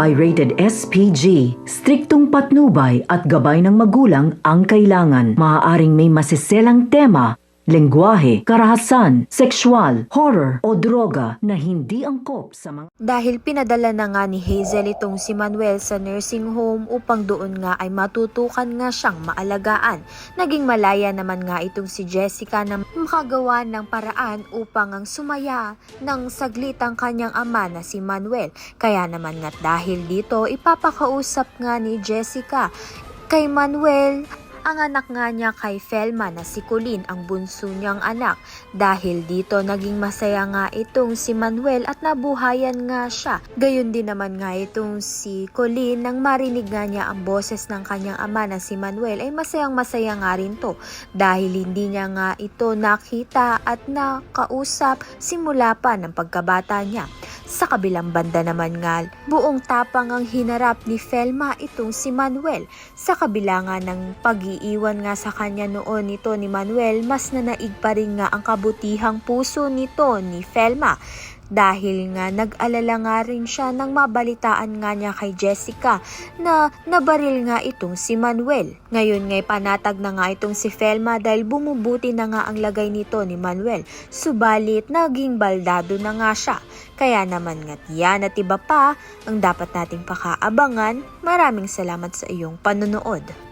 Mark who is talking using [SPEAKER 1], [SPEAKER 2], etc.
[SPEAKER 1] ay rated SPG. Striktong patnubay at gabay ng magulang ang kailangan. Maaaring may masiselang tema, lengguwahe, karahasan, sexual, horror o droga na hindi angkop sa mga...
[SPEAKER 2] Dahil pinadala na nga ni Hazel itong si Manuel sa nursing home upang doon nga ay matutukan nga siyang maalagaan. Naging malaya naman nga itong si Jessica na makagawa ng paraan upang ang sumaya ng saglit ang kanyang ama na si Manuel. Kaya naman nga dahil dito ipapakausap nga ni Jessica kay Manuel ang anak nga niya kay Felma na si Colleen, ang bunso niyang anak. Dahil dito naging masaya nga itong si Manuel at nabuhayan nga siya. Gayon din naman nga itong si Colleen nang marinig nga niya ang boses ng kanyang ama na si Manuel ay masayang masaya nga rin to. Dahil hindi niya nga ito nakita at nakausap simula pa ng pagkabata niya. Sa kabilang banda naman nga, buong tapang ang hinarap ni Felma itong si Manuel. Sa kabila nga ng pag-iiwan nga sa kanya noon nito ni Manuel, mas nanaig pa rin nga ang kabutihang puso nito ni Felma. Dahil nga nag-alala nga rin siya nang mabalitaan nga niya kay Jessica na nabaril nga itong si Manuel. Ngayon nga'y panatag na nga itong si Felma dahil bumubuti na nga ang lagay nito ni Manuel. Subalit naging baldado na nga siya. Kaya naman nga't yan at iba pa ang dapat nating pakaabangan. Maraming salamat sa iyong panonood.